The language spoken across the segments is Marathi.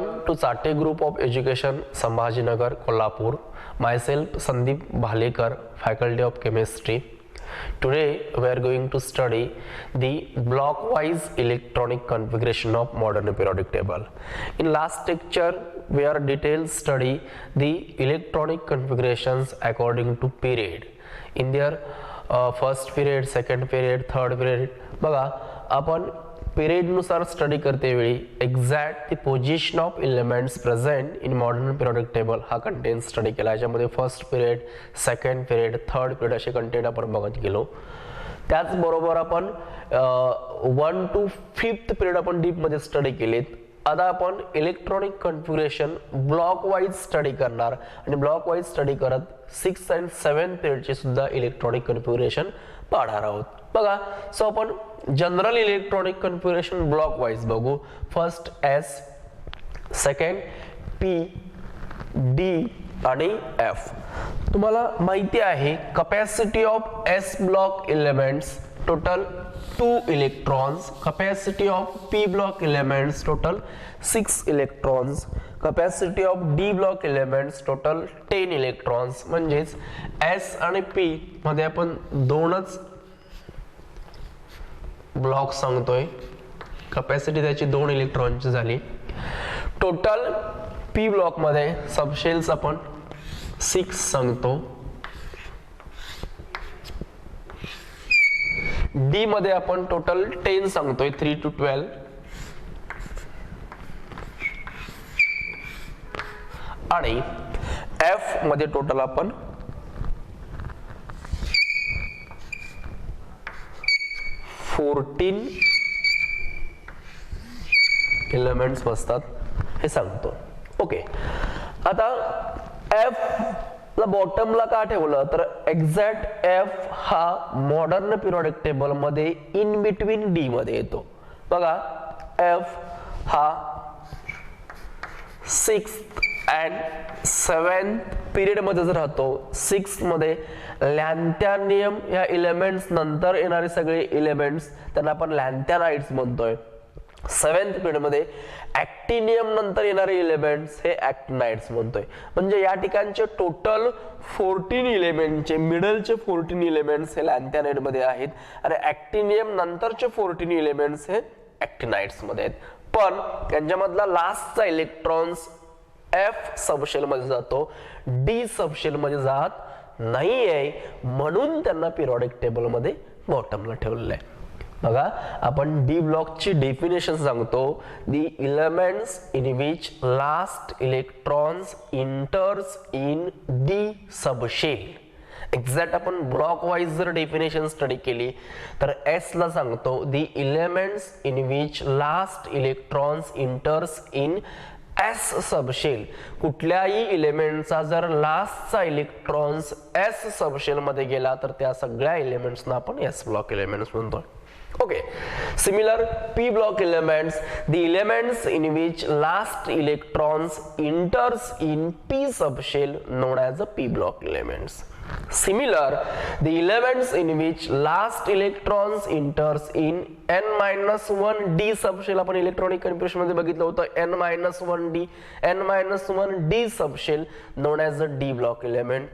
Welcome to Sate Group of Education, Sambhajinagar, Kolhapur. Myself Sandeep Bhalekar, Faculty of Chemistry. Today we are going to study the block-wise electronic configuration of modern periodic table. In last lecture, we are detailed study the electronic configurations according to period. In their first period, second period, third period. बघा आपण पिरियड नुसार स्टडी करते वेळी exact the position of elements present in modern periodic table हा कंटेंट स्टडी केला. याच्यामध्ये first period, second period, third period असे कंटेंट आपण बघत गेलो. त्याचबरोबर आपण 1 to 5th पिरियड आपण डीप मध्ये स्टडी केलेत. आता आपण electronic configuration block wise study करणार आणि ब्लॉक वाइज स्टडी करत 6th and 7th पिरियडचे सुद्धा इलेक्ट्रॉनिक कॉन्फिगरेशन पाहणार आहोत. बघा, सो आपण general electronic configuration block wise बघू. First S, second P, D आणि एफ. तुम्हाला माहिती आहे capacity of S block elements total 2 electrons, capacity of P block elements total 6 electrons, capacity of D block elements total 10 electrons. म्हणजेच एस आणि पी मध्ये आपण दोनच ब्लॉक सांगतोय. कॅपॅसिटी त्याची 2 इलेक्ट्रॉनची झाली. टोटल पी ब्लॉक मध्ये सबशेल्स आपण 6 सांगतो. डी मध्ये आपण टोटल 10 सांगतोय, 3 to 12. आणि एफ मध्ये टोटल आपण 14 एलिमेंट्स बसतात हे सांगतो. ओके, आता एफ ला बॉटमला का ठेवलं तर एक्झॅक्ट एफ हा मॉडर्न पिरियोडिक टेबल मध्ये इन बिटवीन डी मध्ये येतो. बघा, एफ हा 6th and 7th पिरियड मध्ये जर राहतो. 6th मध्ये लॅन्थॅनियम या एलिमेंट्स नंतर येणारे सगळे एलिमेंट्स त्यांना आपण लॅन्थॅनाइड्स म्हणतोय. 7th पिरियड मध्ये ऍक्टिनियम नंतर येणारे एलिमेंट्स हे ऍक्टिनाइड्स म्हणतोय. म्हणजे या ठिकाणचे टोटल 14 एलिमेंटचे मिडलचे 14 एलिमेंट्स हे लॅन्थॅनाइड मध्ये आहेत आणि ऍक्टिनियम नंतरचे 14 एलिमेंट्स हे ऍक्टिनाइड्स मध्ये आहेत. पण त्यांच्यामधला लास्टचा इलेक्ट्रॉन्स एफ सबशेल मध्ये जातो, डी सबशेल मध्ये जात नाहीये, म्हणून त्यांना पिरियोडिक टेबल मध्ये बॉटमला ठेवलेलं आहे. बघा, आपण डी ब्लॉकची डेफिनेशन सांगतो. The elements in which last electrons इंटर्स in D subshell. Exact आपण ब्लॉक वाइज जर डेफिनेशन स्टडी केली तर एस ला सांगतो the elements in which last electrons इंटर्स in S subshell. कुठल्याही एलिमेंटचा जर लास्टचा इलेक्ट्रॉन्स एस सबशेल मध्ये गेला तर त्या सगळ्या एलिमेंट्सना आपण एस ब्लॉक एलिमेंट्स म्हणतो. Okay, similar p block elements, the elements in which last electrons enters in p subshell known as the p block elements. Similar, the elements in which last electrons enters in n-1 d subshell आपण इलेक्ट्रॉनिक कॉन्फिगरेशन मध्ये बघितलं होतं. n-1 d, n-1 d subshell known as the d block element.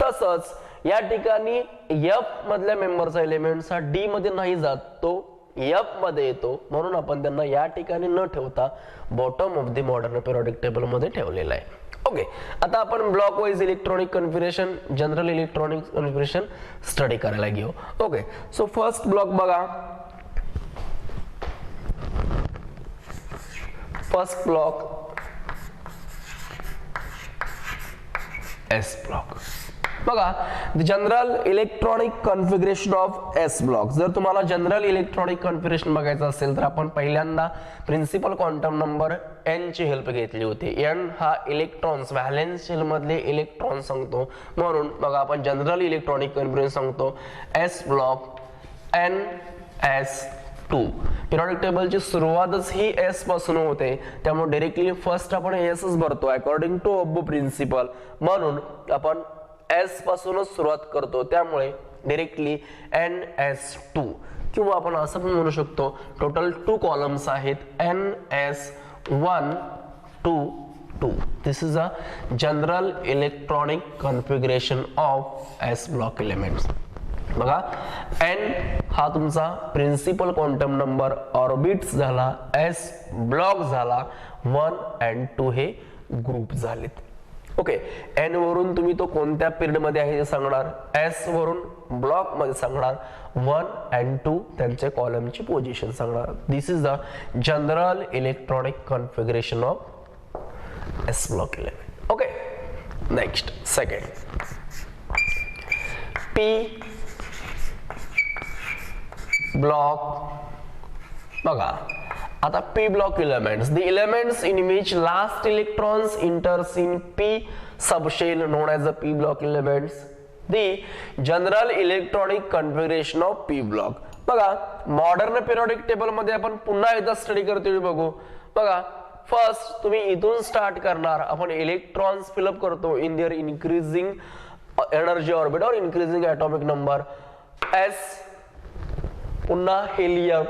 तसंच या ठिकाणी एफ मधल्या मेंबरचा एलिमेंट हा डी मध्ये नाही जात, तो एफ मध्ये येतो, म्हणून आपण त्यांना या ठिकाणी न ठेवता bottom of the modern periodic table मध्ये ठेवलेला आहे. ओके, आता आपण block wise electronic configuration, general electronic configuration study करायला घेऊ. ओके, सो फर्स्ट ब्लॉक बघा. First block S block. बघा, the general electronic configuration of S block. जर तुम्हाला जनरल इलेक्ट्रॉनिक कॉन्फिगरेशन बघायचं असेल तर आपण पहिल्यांदा प्रिन्सिपल क्वांटम नंबर एन ची हेल्प घेतली होती. एन हा इलेक्ट्रॉन्स, व्हॅलेन्स शेल मधले इलेक्ट्रॉन सांगतो, म्हणून बघा आपण जनरल इलेक्ट्रॉनिक कॉन्फिगरेशन सांगतो एस ब्लॉक NS2. पिरियोडिक टेबलची सुरुवातच ही एस पासून होते, त्यामुळे डायरेक्टली फर्स्ट आपण एसच भरतो अकॉर्डिंग टू अब्बू प्रिन्सिपल. म्हणून आपण एस पासूनच सुरुवात करतो, त्यामुळे डायरेक्टली NS2. किंवा आपण असं पण म्हणू शकतो टोटल 2 कॉलम्स आहेत NS1 to 2. This is a general electronic configuration of s block elements. बघा n हा तुमचा प्रिन्सिपल क्वांटम नंबर, ऑर्बिट्स झाला, s ब्लॉक झाला, 1 and 2 हे ग्रुप झालेत. ओके, n वरून तुम्ही तो कोणत्या पिरियड मध्ये आहे हे सांगणार, s वरून ब्लॉक मध्ये सांगणार, 1 and 2 त्यांचे कॉलमची पोझिशन सांगणार. This is the general electronic configuration of s block element. Okay, next second p block. बघा आता p block elements, the elements in which last electrons enters in p subshell known as the p block elements. The general electronic configuration of p block. बघा मॉडर्न पिरियोडिक टेबल मध्ये आपण पुन्हा एकदा स्टडी करतोय बघू. बघा फर्स्ट तुम्ही इथून स्टार्ट करणार, आपण इलेक्ट्रॉन्स फिलअप करतो in their increasing energy orbit और इन्क्रीजिंग ॲटॉमिक नंबर, s पुन्हा helium,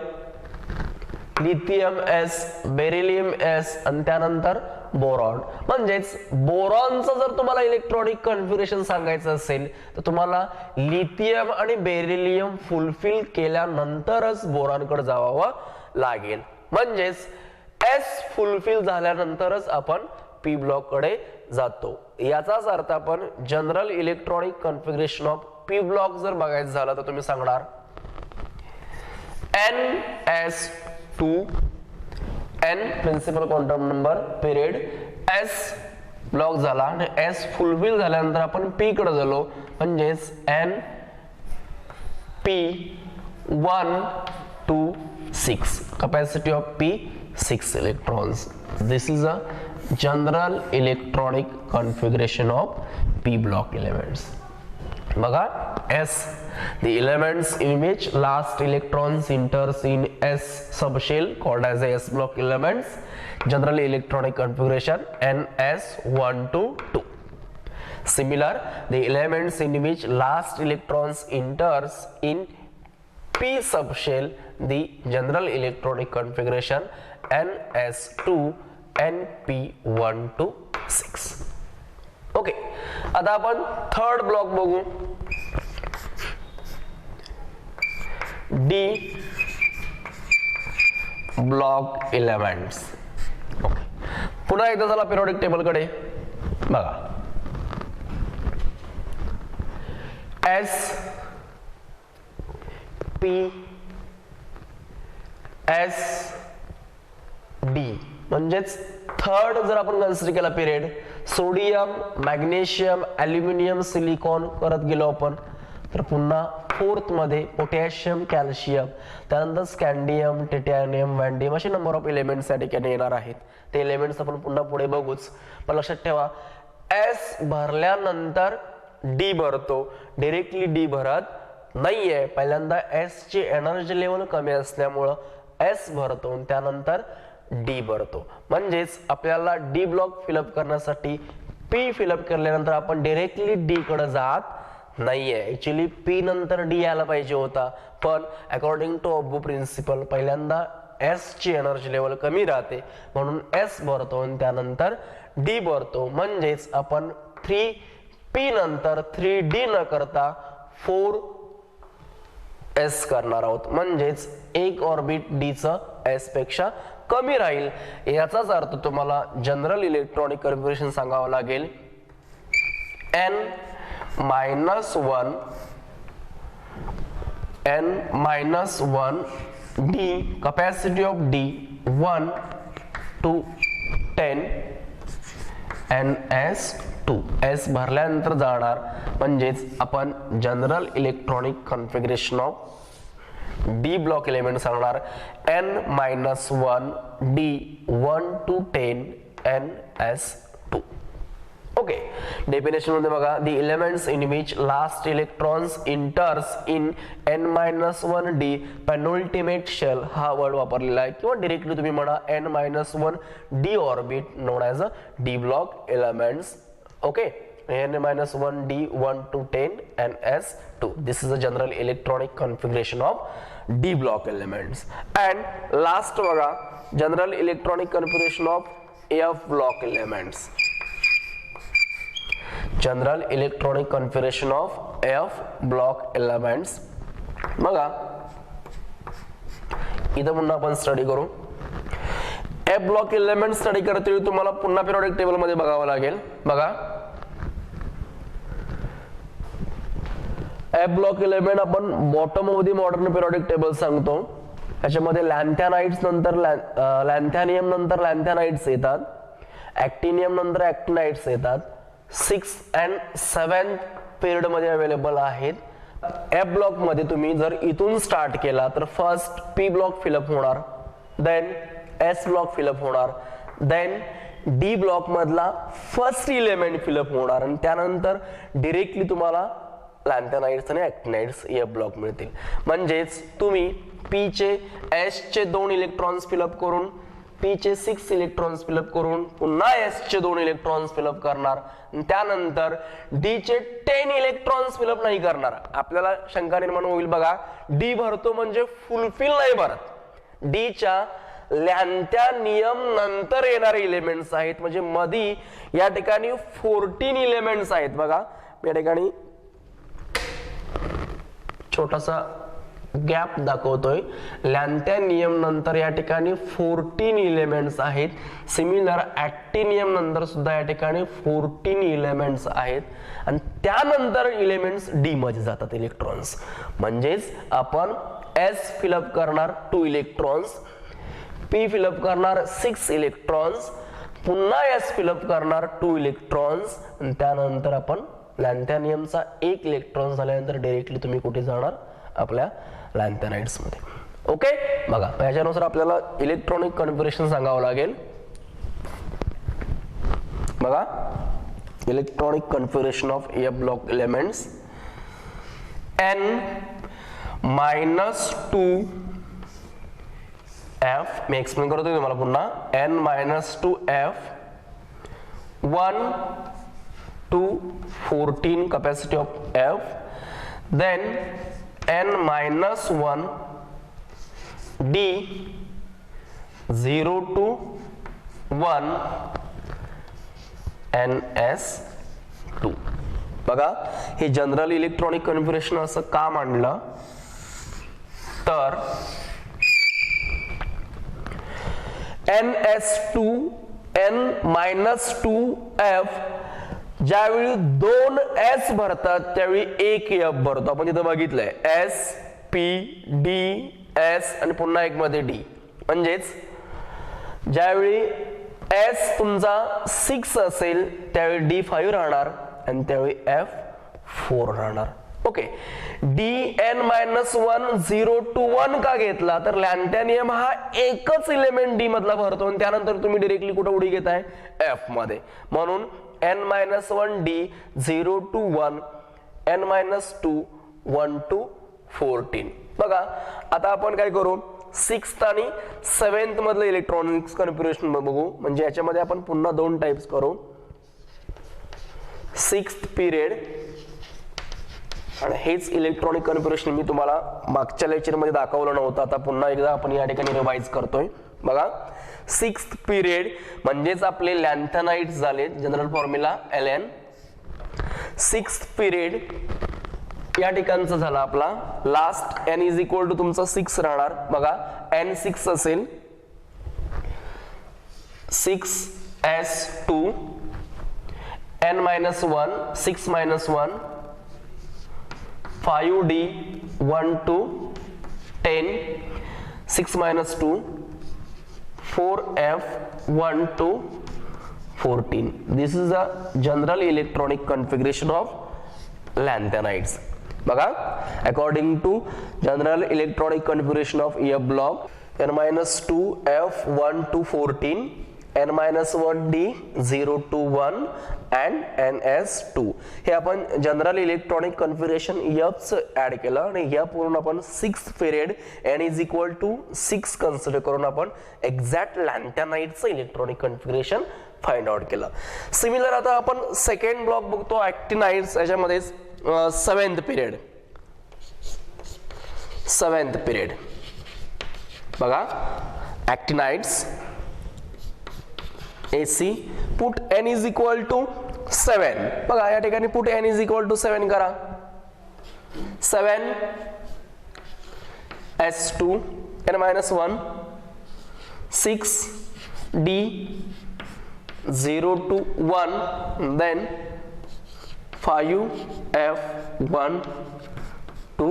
lithium s, beryllium s आणि त्यानंतर बोरॉन. म्हणजेच बोरॉनचं जर तुम्हाला इलेक्ट्रॉनिक कॉन्फिगरेशन सांगायचं असेल तर तुम्हाला लिथियम आणि बेरिलियम फुलफिल केल्यानंतरच बोरॉनकडे जावं लागेल. म्हणजेच s फुलफिल झाल्यानंतरच आपण p ब्लॉक कडे जातो. याचाच अर्थ आपण general electronic configuration of p block जर बघायचं झालं तर तुम्ही सांगणार ns2, n principal quantum number, period, s block झाला आणि s फुलफिल झाल्यानंतर आपण p कडे झालो. म्हणजेच n p 1 2 6, capacity of p 6 electrons. This is a general electronic configuration of p block elements. बघा s, the elements in which last electrons enters in s subshell called as s block elements, general electronic configuration ns1 to 2. Similar, the elements in which last electrons enters in p subshell, the general electronic configuration ns2 np1 to 6. Okay, आता आपण थर्ड ब्लॉक बघू, डी ब्लॉक एलिमेंट्स. ओके, पुन्हा एकदा चला पिरियोडिक टेबल कडे बघा. एस पी एस डी म्हणजेच थर्ड जर आपण कन्सिडर केला period, sodium, magnesium, aluminium, silicon करत गेलो आपण, तर पुन्हा फोर्थ मध्ये पोटॅशियम, कॅल्शियम, त्यानंतर स्कँडियम, टायटॅनियम, वॅन्डियम असे नंबर ऑफ एलिमेंट्स या ठिकाणी येणार आहेत. ते एलिमेंट्स आपण पुन्हा पुढे बघूच. पण लक्षात ठेवा एस भरल्यानंतर डी भरतो, डायरेक्टली डी भरत नाहीये. पहिल्यांदा एस ची एनर्जी लेवल कमी असल्यामुळं एस भरतो आणि त्यानंतर डी भरतो. म्हणजेच आपल्याला डी ब्लॉक फिलअप करण्यासाठी पी फिलअप केल्यानंतर आपण डायरेक्टली डी कडे जात नाहीये. ऍक्च्युअली पी नंतर डी यायला पाहिजे होता, पण अकॉर्डिंग टू अब्बू प्रिन्सिपल पहिल्यांदा एस ची एनर्जी लेवल कमी राहते म्हणून एस भरतो आणि त्यानंतर डी भरतो. म्हणजेच आपण 3p नंतर 3d न करता 4s करणार आहोत. म्हणजेच एक ऑर्बिट डी च एस पेक्षा कमी राहील. याचाच अर्थ तुम्हाला जनरल इलेक्ट्रॉनिक कॉन्फिगरेशन सांगावं लागेल n-1 d, capacity of d 1 to 10 ns2. s भरल्यानंतर जाणार. म्हणजेच आपण general electronic configuration of D block element सांगणार n-1 d 1 to 10 ns2. Okay, definition मध्ये बघा, the elements in which last electrons enters in n-1 d penultimate shell हा वर्ड वापरलेला आहे, किंवा डायरेक्टली तुम्ही म्हणा n-1 d orbit non as a D block elements. Okay, n-1 d 1 to 10 ns2. This is the general electronic configuration of d block elements. And last बघा, general electronic configuration of F block elements. General electronic configuration of F block elements. बघा इथं पुन्हा आपण स्टडी करू. F block element स्टडी करते वेळी तुम्हाला पुन्हा पिरियोडिक टेबल मध्ये बघावं लागेल. बघा F block element आपण bottom of the modern periodic table सांगतो. याच्यामध्ये लॅन्थॅनाइड्स नंतर लॅन्थॅनियम नंतर लॅन्थॅनाइड्स येतात, ऍक्टिनियम नंतर ऍक्टिनाइड्स येतात. 6 and 7th पिरियड मध्ये अवेलेबल आहेत. F ब्लॉक मध्ये तुम्ही जर इथून स्टार्ट केला तर फर्स्ट P ब्लॉक फिलअप होणार, देन S ब्लॉक फिलअप होणार, देन D ब्लॉक मधला फर्स्ट इलेमेंट फिलअप होणार आणि त्यानंतर डिरेक्टली तुम्हाला लॅन्थॅनाइड्स आणि ऍक्टिनाइड्स F ब्लॉक मिळतील. म्हणजेच तुम्ही P चे S चे 2 इलेक्ट्रॉन्स फिलअप करून P चे 6 इलेक्ट्रॉन्स फिलअप करून पुन्हा S चे 2 इलेक्ट्रॉन्स फिलअप करणार, त्यानंतर D चे 10 इलेक्ट्रॉन्स फिलअप नाही करणार. आपल्याला शंका निर्माण होईल, बघा D भरतो म्हणजे फुलफिल नाही भरत. D च्या लॅन्थॅनियम नंतर येणारे इलेमेंट्स आहेत, म्हणजे मधी या ठिकाणी 14 इलेमेंट्स आहेत. बघा या ठिकाणी छोटासा गॅप दाखवतोय. लॅन्थॅनियम नंतर या ठिकाणी 14 इलेमेंट्स आहेत. सिमिलर ऍक्टिनियम नंतर सुद्धा या ठिकाणी 14 इलेमेंट्स आहेत आणि त्यानंतर इलेमेंट्स डी मध्ये जातात इलेक्ट्रॉन्स. म्हणजेच आपण S फिलअप करणार 2 इलेक्ट्रॉन्स, P फिलअप करणार 6 इलेक्ट्रॉन्स, पुन्हा S फिलअप करणार 2 इलेक्ट्रॉन्स आणि त्यानंतर आपण लॅन्थॅनियमचा 1 इलेक्ट्रॉन झाल्यानंतर डायरेक्टली तुम्ही कुठे जाणार, आपल्या लॅन्थॅनाइड्स मध्ये. ओके, बघा याच्यानुसार आपल्याला इलेक्ट्रॉनिक कॉन्फिगरेशन सांगावं लागेल. बघा electronic configuration of F block elements. n-2 F, me explain करतो तुम्हाला पुन्हा. n-2 F 1 to 14 capacity of F, then n-1 D 0 to 1 ns2. बघा हे जनरल इलेक्ट्रॉनिक कॉन्फिगरेशन असं का मांडलं तर ns2 n-2f ज्यावेळी 2 S भरतात त्यावेळी 1 F भरतो. आपण इथं बघितलंय S P D S आणि पुन्हा एक मध्ये D. म्हणजेच ज्यावेळी S तुमचा 6 असेल त्यावेळी D 5 राहणार आणि त्यावेळी F 4 राहणार. ओके, DN-1 0 to 1 का घेतला तर लॅन्थॅनियम हा एकच इलेमेंट D मधला भरतो आणि त्यानंतर तुम्ही डायरेक्टली कुठे उडी घेताय F मध्ये. म्हणून n-1 D 0 to 1, n-2 1 to 14. बघा आता आपण काय करू, 6th आणि 7th मधलं इलेक्ट्रॉनिक्स कॉन्फिगरेशन बघू. म्हणजे याच्यामध्ये आपण पुन्हा 2 टाइप्स करू. 6th पिरियड आणि हेच इलेक्ट्रॉनिक कॉन्फिगरेशन मी तुम्हाला मागच्या लेक्चर मध्ये दाखवलं नव्हतं, आता पुन्हा एकदा आपण या ठिकाणी रिवाइज करतोय. बघा 6th पिरियड म्हणजेच आपले लॅन्थॅनाइड्स झाले, general formula Ln. 6th period या ठिकाणचा झाला आपला last. n is equal to तुमचा 6 राहणार. बघा n6 असेल 6s2 n-1 6 - 1 5d 1 to 10 6 - 2 4f 1 to 14. This is a general electronic configuration of lanthanides. बघा according to general electronic configuration of F block, n-2 f 1 to 14, n-1 d 0 to 1 and ns2. हे आपण जनरल इलेक्ट्रॉनिक कॉन्फिगरेशन F च ऍड केलं आणि या पूर्ण आपण 6th period n is equal to 6 consider करून आपण एक्झॅक्ट लॅन्थॅनाइडचं इलेक्ट्रॉनिक कॉन्फिगरेशन फाइंड आउट केलं. सिमिलर आता आपण सेकंड ब्लॉक बघतो ऍक्टिनाइड्स. याच्यामध्ये 7th पिरियड. 7th पिरियड बघा ऍक्टिनाइड्स AC put n is equal to 7. बघा या ठिकाणी put n is equal to 7 करा. 7 S2 n minus 1 6 D 0 to 1 then 5 F1 to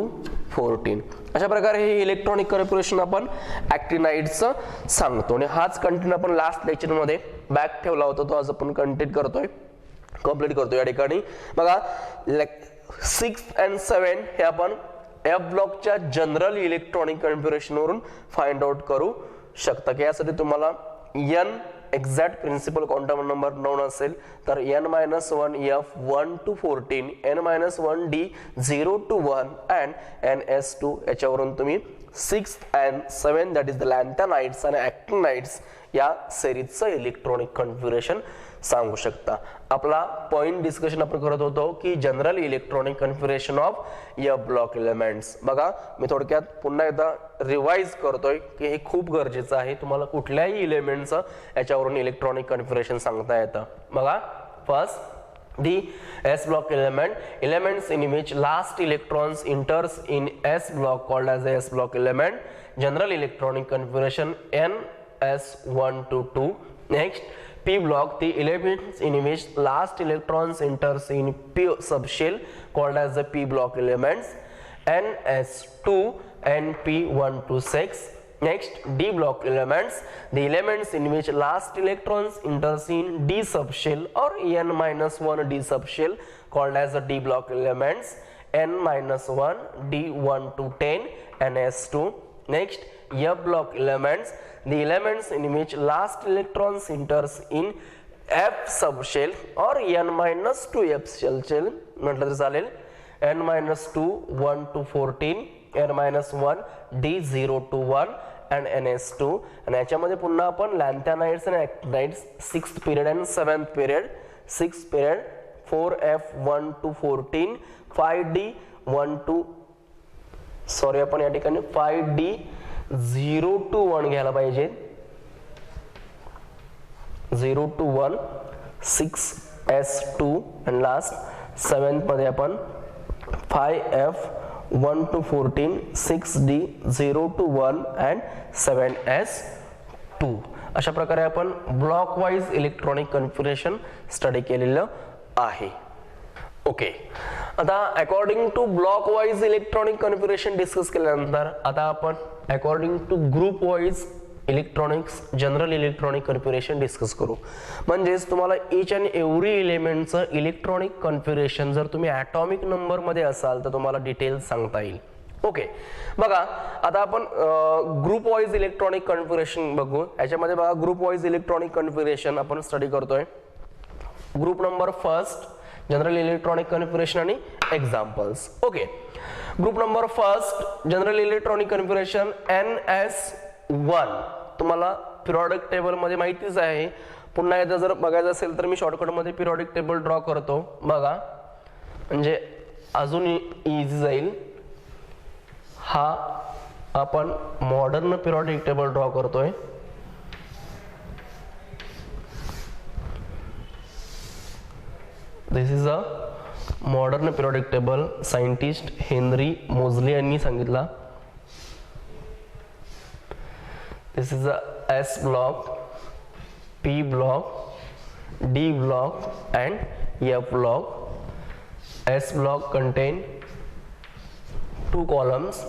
14. अशा प्रकारे हे इलेक्ट्रॉनिक कॉन्फिगरेशन आपण ॲक्टिनाइडचं सांगतो आणि हाच कंटेंट आपण लास्ट लेक्चर मध्ये बॅक ठेवला होता तो आज आपण कंप्लीट करतोय या ठिकाणी. बघा 6 and 7 हे आपण एफ ब्लॉकच्या जनरल इलेक्ट्रॉनिक कॉन्फिगरेशन वरून फाइंड आउट करू शकता की यासाठी तुम्हाला n exact principal quantum number known असेल तर n-1 f1 to 14 n-1 d 0 to 1 and ns2 याच्यावरून तुम्ही 6 and 7 दॅट इज द लॅन्थॅनाइड्स आणि ॲक्टिनाइड्स या सिरीजचं इलेक्ट्रॉनिक कॉन्फिगरेशन सांगू शकता. आपला पॉइंट डिस्कशन आपण करत होतो की general electronic configuration of F block elements. बघा मी थोडक्यात पुन्हा एकदा रिवाइज करतोय की हे खूप गरजेचं आहे. तुम्हाला कुठल्याही एलिमेंटचं याच्यावरून इलेक्ट्रॉनिक कॉन्फिगरेशन सांगता येतं. बघा first the s block elements in which last electrons enters in s block called as a s block element. General electronic configuration ns1 to 2. Next p block, the elements in which last electrons enters in p subshell called as the p block elements. ns2 and p1 to 6. Next d block elements, the elements in which last electrons enters in d subshell or n-1 d subshell called as the d block elements. n-1 d1 to 10 ns2. Next f block elements, the elements in which last electrons enters in f subshell or n-2 f shell म्हटलं तर चालेल. n-2 1 to 14 n-1 d 0 to 1 and ns2. आणि याच्यामध्ये पुन्हा आपण लॅन्थॅनाइड्स आणि ॲक्टिनाइड्स 6th period and 7th period 6th period 4f1 to 14 5d 1 to sorry आपण या ठिकाणी 5d 0 to 1 घ्यायला पाहिजे. 0 to 1 6s2 and last 7th मध्ये आपण 5f1 to 14 6d 0 to 1 and 7s2. अशा प्रकारे आपण block wise electronic configuration study केलेलं आहे. ओके, आता according to block wise electronic configuration discuss केल्यानंतर आता आपण according to group wise electronics general electronic configuration discuss करू. म्हणजेच तुम्हाला ईच अँड एव्हरी एलिमेंटचं इलेक्ट्रॉनिक कॉन्फिगरेशन जर तुम्ही ॲटॉमिक नंबर मध्ये असाल तर तुम्हाला डिटेल्स सांगता येईल. ओके, बघा आता आपण ग्रुप वाइज इलेक्ट्रॉनिक कॉन्फिगरेशन बघू. याच्यामध्ये बघा ग्रुप वाइज इलेक्ट्रॉनिक कॉन्फिगरेशन आपण स्टडी करतोय. Group number first general electronic configuration आणि examples. Okay, group number first general electronic configuration ns1. तुम्हाला पिरियॉडिक टेबल मध्ये माहितीच आहे. पुन्हा एकदा जर बघायचं असेल तर मी शॉर्टकट मध्ये पिरियॉडिक टेबल ड्रॉ करतो. बघा म्हणजे अजून इझी जाईल. हा आपण मॉडर्न पिरियॉडिक टेबल ड्रॉ करतोय. This is a modern periodic table. Scientist Henry Moseley यांनी सांगितला. This is a S block, P block, D block and F block. S block contain 2 columns,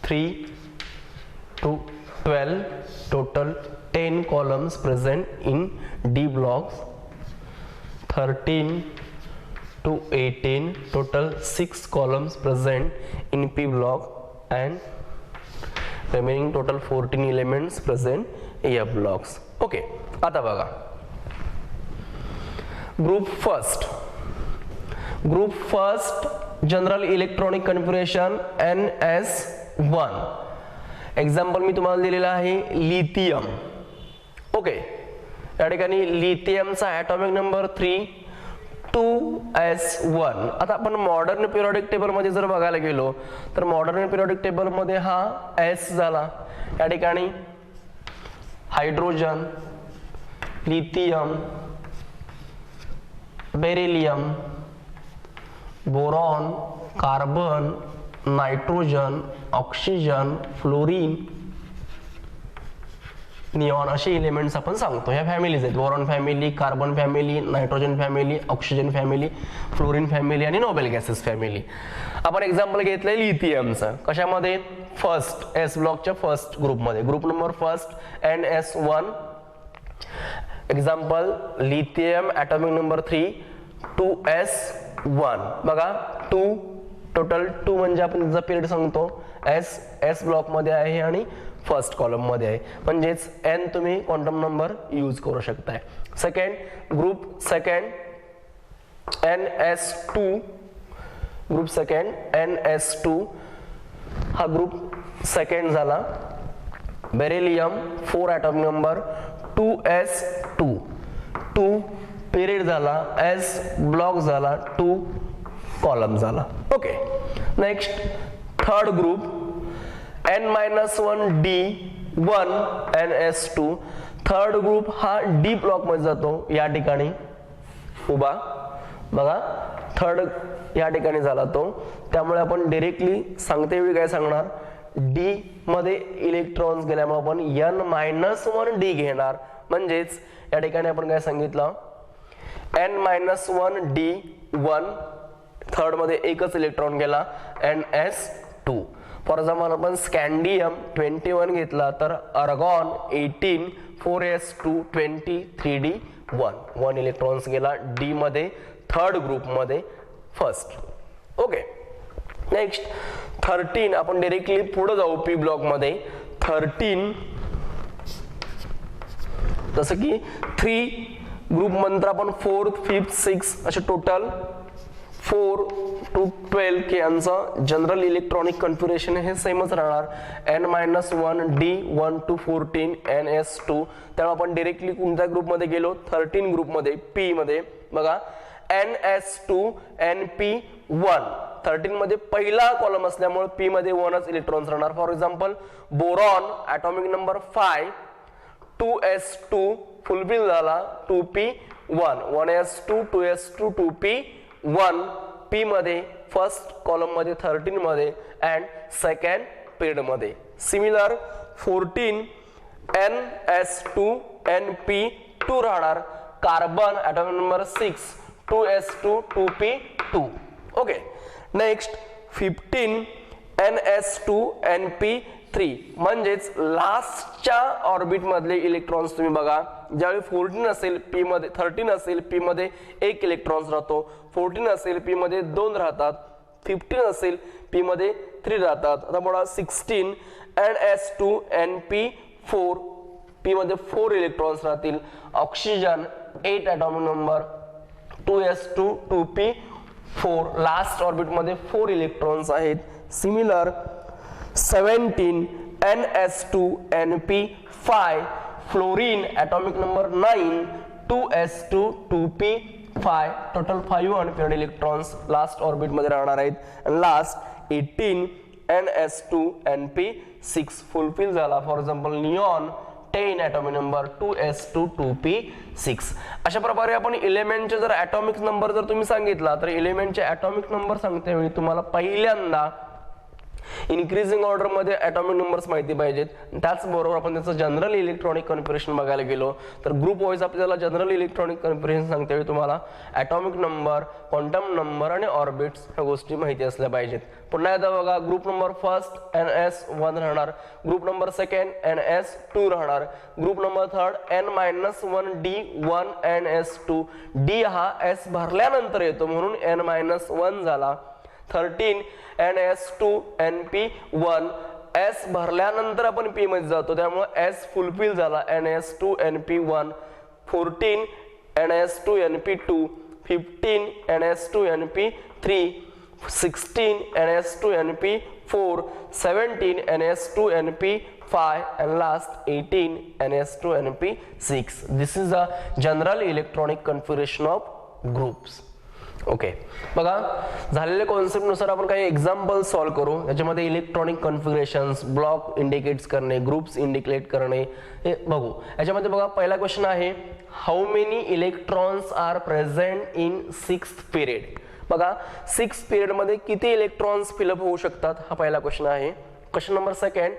3 to 12, total 10 columns present in D blocks, 13 to 18, total 6 columns present in P block and remaining total 14 elements present in F blocks. Okay, आता बघा group first general electronic configuration ns1. Example मी तुम्हाला दिलेला आहे लिथियम. ओके, या ठिकाणी लिथियमचा ॲटॉमिक नंबर 3 2s1. आता आपण मॉडर्न पिरियॉडिक टेबल मध्ये जर बघायला गेलो तर मॉडर्न पिरियॉडिक टेबल मध्ये हा s झाला. या ठिकाणी hydrogen lithium, beryllium, boron, carbon, nitrogen, oxygen, fluorine, neon असे एलिमेंट्स आपण सांगतो. ह्या फॅमिलीज आहेत, boron family, carbon family, nitrogen family, oxygen family, fluorine family आणि नोबेल गॅसेस फॅमिली. आपण एक्झाम्पल घेतलंय लिथियमचं. कशामध्ये? फर्स्ट एस ब्लॉकच्या फर्स्ट ग्रुपमध्ये, group number first NS1. Example lithium atomic number 3 2s1. बघा 2 टोटल 2 म्हणजे आपण त्याचा पिरियड सांगतो. एस ब्लॉक मध्ये आहे आणि फर्स्ट कॉलम मध्ये आहे, म्हणजेच n तुम्ही क्वांटम नंबर यूज करू शकताय. Second group second NS2, group second NS2 हा ग्रुप सेकंड झाला. Beryllium 4 atomic number 2s2, 2 period झाला, S ब्लॉक झाला, 2 कॉलम झाला. Okay. Next third group N-1D1 NS2. Third group हा D ब्लॉक मध्ये जातो, या ठिकाणी उभा. बघा थर्ड या ठिकाणी झाला तो, त्यामुळे आपण डायरेक्टली सांगते वेळी काय सांगणार, D मध्ये इलेक्ट्रॉन्स गेल्यामुळे आपण N-1D घेणार. म्हणजेच या ठिकाणी आपण काय सांगितलं, N-1D1 थर्ड मध्ये एकच इलेक्ट्रॉन गेला, NS2. फॉर एक्झाम्पल आपण स्कॅन्डियम 21 घेतला तर अर्गॉन 18 4s2 20 3d1, 1 इलेक्ट्रॉन्स गेला D मध्ये थर्ड ग्रुप मध्ये फर्स्ट. ओके. नेक्स्ट 13 आपण डायरेक्टली पुढे जाऊ P ब्लॉक मध्ये. 13 जसं की 3 ग्रुप नंतर आपण 4th 5th 6th असे टोटल 4 to 12 के यांचं जनरल इलेक्ट्रॉनिक कन्फिगरेशन हे सेमच राहणार. N-1D 1 to 14 NS2. त्यामुळे आपण डायरेक्टली कोणत्या ग्रुप मध्ये गेलो, 13 ग्रुप मध्ये P मध्ये. बघा NS2 NP1, 13 मध्ये पहिला कॉलम असल्यामुळे P मध्ये 1च इलेक्ट्रॉन्स राहणार. For example boron atomic number 5 2s2 fulfil झाला, 2p1, 1s2 2s2 2p1 P मध्ये फर्स्ट कॉलम मध्ये 13 मध्ये अँड सेकंड पिरियड मध्ये. सिमिलर 14 NS2 NP2 राहणार. Carbon atomic number 6 2s2 2p2. Okay. Next 15 NS2 NP3, म्हणजेच लास्टच्या ऑर्बिट मधले इलेक्ट्रॉन्स तुम्ही बघा. ज्यावेळी 14 असेल P मध्ये, 13 असेल P मध्ये 1 इलेक्ट्रॉन्स राहतो, 14 असेल P मध्ये 2 राहतात, 15 असेल P मध्ये 3 राहतात. आता बघा 16 NS2 NP4, P मध्ये 4 इलेक्ट्रॉन्स राहतील. Oxygen 8 atomic number 2s2 2p4, last orbit मध्ये 4 इलेक्ट्रॉन्स आहेत. Similar 17 NS2 NP5, fluorine atomic number 9 2s2 2p5, total 5 unpaired electrons last orbit मध्ये राहणार आहेत. लास्ट 18 NS2 NP6 फुलफिल झाला. For example neon 10 atomic number 2s2 2p6. अशा प्रकारे आपण एलिमेंटचे जर ॲटॉमिक नंबर जर तुम्ही सांगितला तर एलिमेंटचे ॲटॉमिक नंबर सांगते वेळी तुम्हाला पहिल्यांदा इन्क्रीजिंग ऑर्डर मध्ये ॲटॉमिक नंबर्स माहिती पाहिजेत. त्याचबरोबर आपण त्याचं जनरल इलेक्ट्रॉनिक कन्फिगरेशन बघायला गेलो तर ग्रुप वाईज आपल्याला जनरल इलेक्ट्रॉनिक कन्फिगरेशन सांगते वेळी तुम्हाला ॲटॉमिक नंबर, क्वांटम नंबर आणि ऑर्बिट्स ह्या गोष्टी माहिती असल्या पाहिजेत. पुन्हा एकदा बघा, ग्रुप नंबर फर्स्ट NS1 राहणार, ग्रुप नंबर सेकंड NS2 राहणार, group number third N-1D1 NS2. D हा S भरल्यानंतर येतो म्हणून N-1 झाला. 13 NS2 NP1, S भरल्यानंतर आपण P मध्ये जातो त्यामुळे S फुलफिल झाला, NS2 NP1. 14 NS2 NP2, 15 NS2 NP3, 16 NS2 NP4, 17 NS2 NP5 and last 18 NS2 NP6. This is a general electronic configuration of groups. Okay, बघा झालेल्या कॉन्सेप्टनुसार आपण काही एक्झाम्पल सॉल्व्ह करू. याच्यामध्ये इलेक्ट्रॉनिक कॉन्फिगरेशन्स, ब्लॉक इंडिकेट्स करणे, ग्रुप्स इंडिकेट करणे हे बघू. याच्यामध्ये बघा पहिला क्वेश्चन आहे, how many electrons are present in 6th period. बघा 6th पिरियड मध्ये किती इलेक्ट्रॉन्स फिलअप होऊ शकतात, हा पहिला क्वेश्चन आहे. Question number second,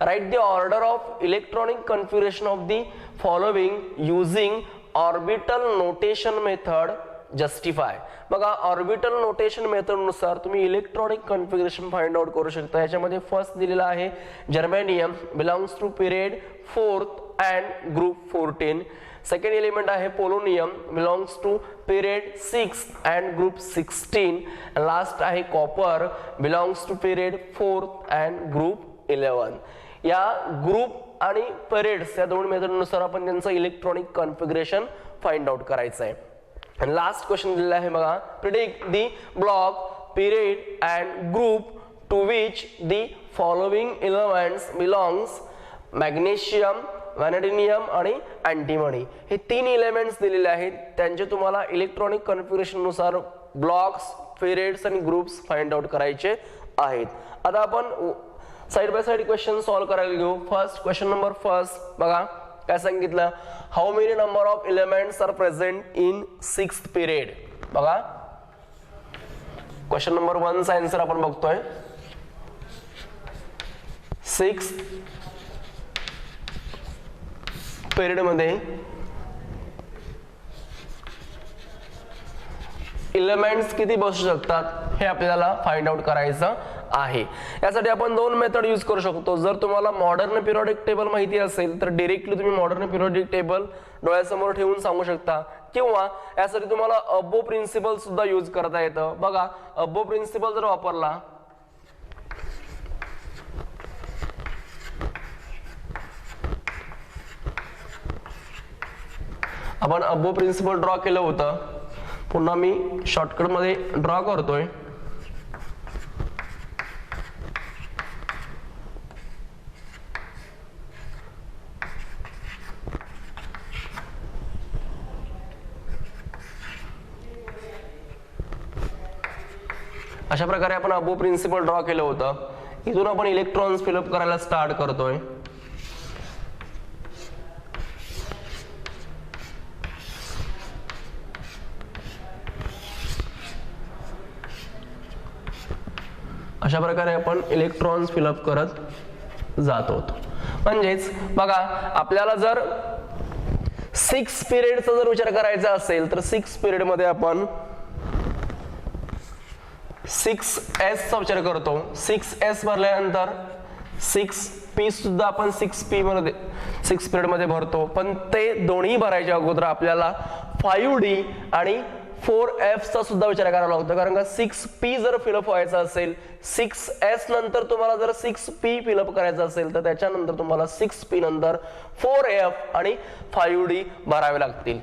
write the order of electronic configuration of the following using orbital notation method justify. बघा ऑर्बिटल नोटेशन मेथड नुसार तुम्ही इलेक्ट्रॉनिक कॉन्फिगरेशन फाइंड आउट करू शकता. याच्यामध्ये फर्स्ट दिलेला आहे germanium belongs to period 4th and group 14. Second element आहे polonium belongs to period 6th and group 16. Last आहे copper belongs to period 4th and group 11. या ग्रुप आणि पिरियड्स या दोन मेथडनुसार आपण त्यांचं इलेक्ट्रॉनिक कॉन्फिगरेशन फाइंड आउट करायचं आहे. आणि लास्ट क्वेश्चन दिलेला आहे बघा, predict the block period and group to which the following elements belongs. Magnesium, vanadium आणि अँटीमनी हे 3 एलिमेंट्स दिलेले आहेत. त्यांचे तुम्हाला इलेक्ट्रॉनिक कॉन्फिगरेशन नुसार ब्लॉक्स, पिरियड्स आणि ग्रुप्स फाइंड आउट करायचे आहेत. आता आपण side by side question solve करायला घेऊ. फर्स्ट क्वेश्चन नंबर फर्स्ट बघा काय सांगितलं, how many number of elements are present in 6th period. बघा क्वेश्चन नंबर 1 चा आन्सर आपण बघतोय. 6th पिरियड मध्ये एलिमेंट्स किती बसू शकतात हे आपल्याला फाइंड आउट करायचं आहे. यासाठी आपण 2 मेथड यूज करू शकतो. जर तुम्हाला मॉडर्न पिरियोडिक टेबल माहिती असेल तर डायरेक्टली तुम्ही मॉडर्न पिरियोडिक टेबल डोळ्यासमोर ठेवून सांगू शकता, किंवा यासाठी तुम्हाला अबो प्रिन्सिपल सुद्धा यूज करता येतं. बघा अबो प्रिन्सिपल जर वापरला आपण अबो प्रिन्सिपल ड्रॉ केलं होतं, पुन्हा मी शॉर्टकट मध्ये ड्रॉ करतोय. अशा प्रकारे आपण अबो प्रिन्सिपल ड्रॉ केलं होतं. इथून आपण इलेक्ट्रॉन्स फिलअप करायला स्टार्ट करतोय. अशा प्रकारे आपण इलेक्ट्रॉन्स फिलअप करत जातो. म्हणजेच बघा आपल्याला जर 6 पिरियडचा जर विचार करायचा असेल तर 6 पिरियड मध्ये आपण 6s चा विचार करतो. 6s भरल्यानंतर 6p सुद्धा आपण 6p मध्ये 6 पिरियड मध्ये भरतो. पण ते दोन्ही भरायच्या अगोदर आपल्याला 5d आणि 4f चा सुद्धा विचार करावा लागतो. कारण का 6p जर फिलअप व्हायचा असेल, 6s नंतर तुम्हाला जर 6p फिलअप करायचा असेल तर त्याच्यानंतर तुम्हाला 6p नंतर 4f आणि 5d भरावे लागतील.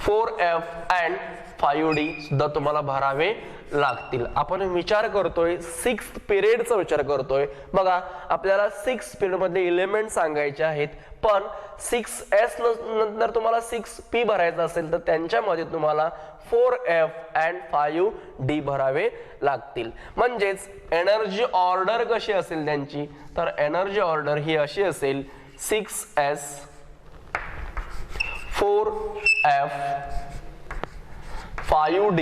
4f अँड 5d सुद्धा तुम्हाला भरावे लागतील. आपण विचार करतोय 6th पिरियडचा विचार करतोय. बघा आपल्याला 6 पिरियड मध्ये एलिमेंट सांगायचे आहेत, पण 6s नंतर तुम्हाला 6p भरायचा असेल तर त्यांच्यामध्ये तुम्हाला 4f अँड 5d भरावे लागतील. म्हणजेच एनर्जी ऑर्डर कशी असेल त्यांची, तर एनर्जी ऑर्डर ही अशी असेल 6s 4f 5d